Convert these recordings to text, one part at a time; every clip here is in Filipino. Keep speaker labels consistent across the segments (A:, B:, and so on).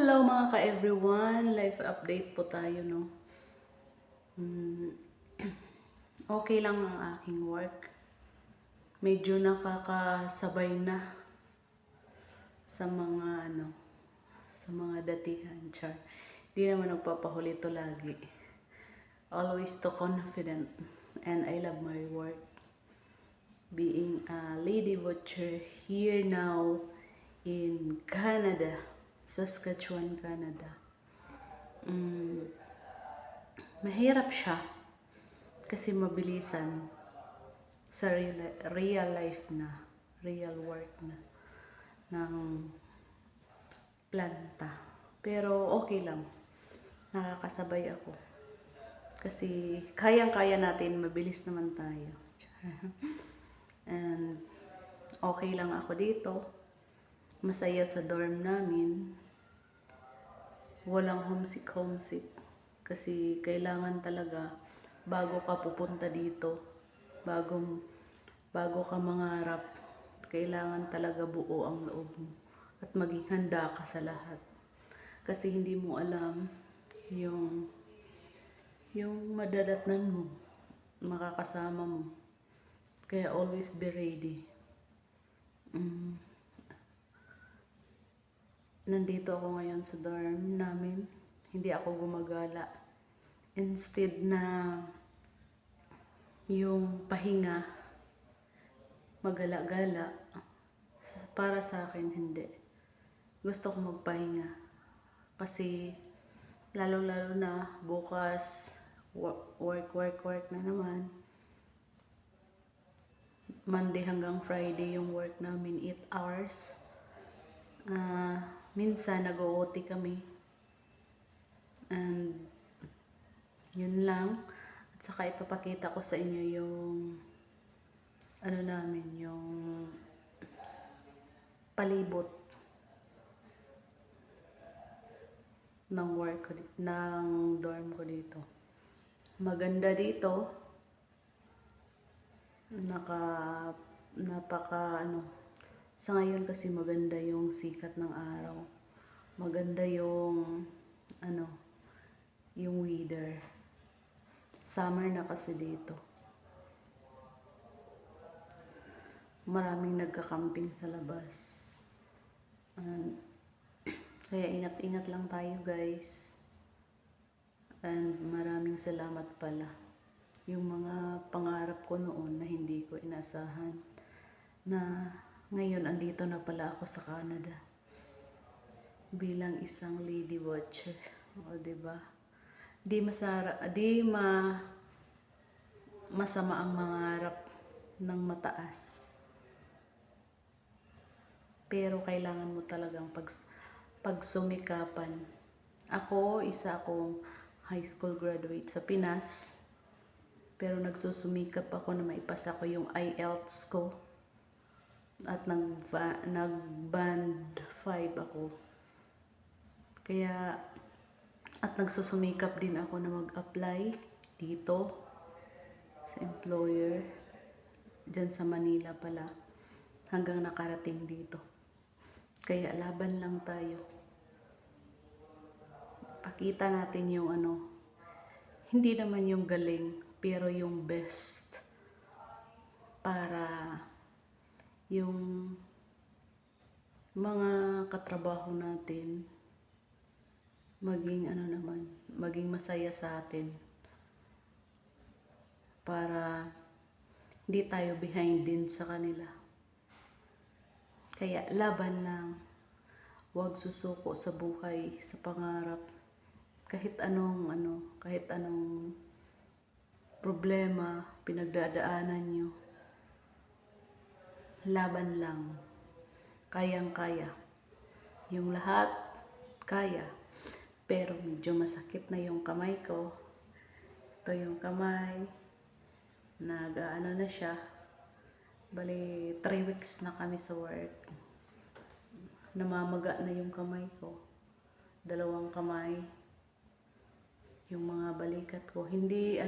A: Hello mga ka-everyone! Life update po tayo, no? Hmm, okay lang ang aking work. Medyo nakakasabay na sa mga sa mga datihan, char. Di naman nagpapahuli to lagi. Always to confident. And I love my work. Being a lady butcher here now in Canada, Saskatchewan, Canada. Mahirap siya kasi mabilisan sa real life na, real work na ng planta. Pero okay lang, nakakasabay ako. Kasi kayang-kaya natin, mabilis naman tayo. And okay lang ako dito. Masaya sa dorm namin. Walang homesick. Kasi kailangan talaga, bago ka pupunta dito, bago ka mangarap, kailangan talaga buo ang loob mo. At maging handa ka sa lahat. Kasi hindi mo alam yung madadatnan mo, makakasama mo. Kaya always be ready. Nandito ako ngayon sa dorm namin. Hindi ako gumagala. Instead na yung pahinga, magala-gala, para sa akin hindi. Gusto ko magpahinga. Kasi lalo-lalo na bukas, work na naman. Monday hanggang Friday yung work namin, 8 hours. Minsan nag-OT kami. And yun lang. At saka ipapakita ko sa inyo yung yung palibot ng work ko, ng dorm ko dito. Maganda dito. Sa ngayon kasi maganda yung sikat ng araw. Maganda yung yung weather. Summer na kasi dito. Maraming nagka-camping sa labas. Kaya ingat-ingat lang tayo, guys. And maraming salamat pala. Yung mga pangarap ko noon na hindi ko inasahan, na ngayon andito na pala ako sa Canada bilang isang lady watcher. O, diba? Masama ang mangarap ng mataas. Pero kailangan mo talagang pagsumikapan. Isa akong high school graduate sa Pinas. Pero nagsusumikap ako na maipasa ko yung IELTS ko. At nag-band 5 ako. At nagsusumikap din ako na mag-apply dito sa employer. Diyan sa Manila pala. Hanggang nakarating dito. Kaya laban lang tayo. Pakita natin yung hindi naman yung galing, pero yung best. Para yung mga katrabaho natin maging masaya sa atin. Para hindi tayo behind din sa kanila. Kaya laban lang. Huwag susuko sa buhay, sa pangarap. Kahit anong problema pinagdadaanan nyo. Laban lang. Kayang-kaya. Yung lahat, kaya. Pero medyo masakit na yung kamay ko. Ito yung kamay. Na siya. Bali, 3 weeks na kami sa work. Namamaga na yung kamay ko. 2 kamay. Yung mga balikat ko. Hindi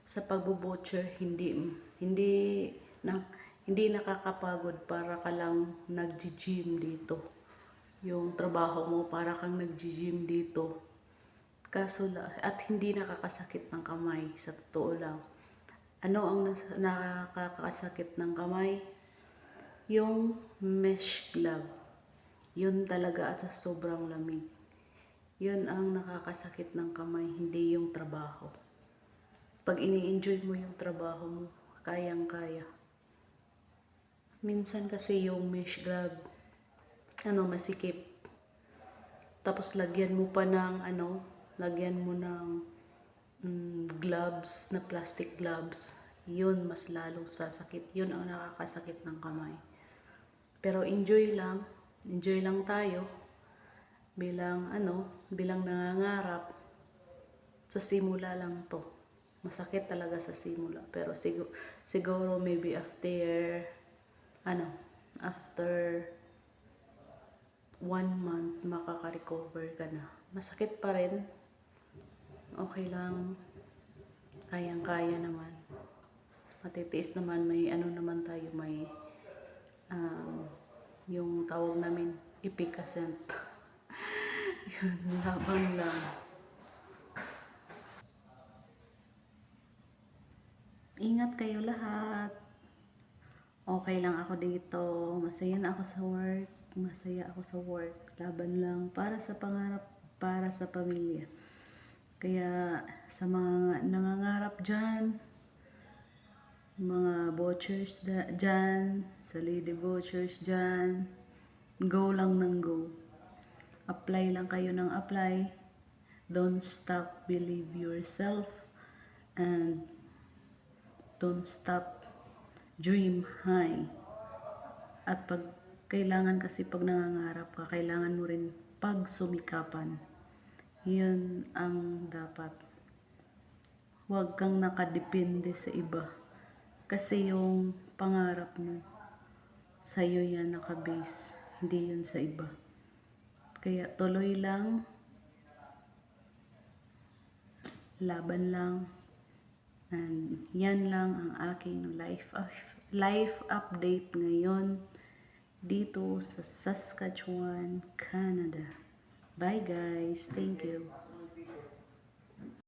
A: sa pagbo-butcher, hindi nakakapagod para ka lang nag-gym dito. yung trabaho mo para kang nag-gym dito. At hindi nakakasakit ng kamay, sa totoo lang. Ano ang nakakasakit ng kamay? Yung mesh glove. Yun talaga at sa sobrang lamig. Yun ang nakakasakit ng kamay, hindi yung trabaho. Pag ini-enjoy mo yung trabaho mo, kayang-kaya. Minsan kasi yung mesh glove, masikip. Tapos lagyan mo pa ng lagyan mo ng gloves, na plastic gloves. Yun, mas lalo sasakit. Yun ang nakakasakit ng kamay. Pero enjoy lang tayo bilang nangangarap. Sa simula lang to. Masakit talaga sa simula. Pero siguro maybe after 1 month, makaka-recover ka na. Masakit pa rin. Okay lang. Kayang-kaya naman. Matitiis naman, may naman tayo, may yung tawag namin, epicacent. Yun, laban lang. Ingat kayo lahat. Okay lang ako dito. Masaya na ako sa work. Masaya ako sa work. Laban lang para sa pangarap, para sa pamilya. Kaya sa mga nangangarap dyan, mga butchers dyan, sa lady butchers dyan, go lang ng go. Apply lang kayo ng apply. Don't stop, believe yourself, and don't stop, dream high. At kailangan kasi pag nangangarap ka, kailangan mo rin pagsumikapan. Yun ang dapat. Huwag kang nakadepende sa iba. Kasi yung pangarap mo, sa'yo yan nakabase. Hindi yun sa iba. Kaya tuloy lang, laban lang, and yan lang ang aking life update ngayon dito sa Saskatchewan, Canada. Bye guys, thank you.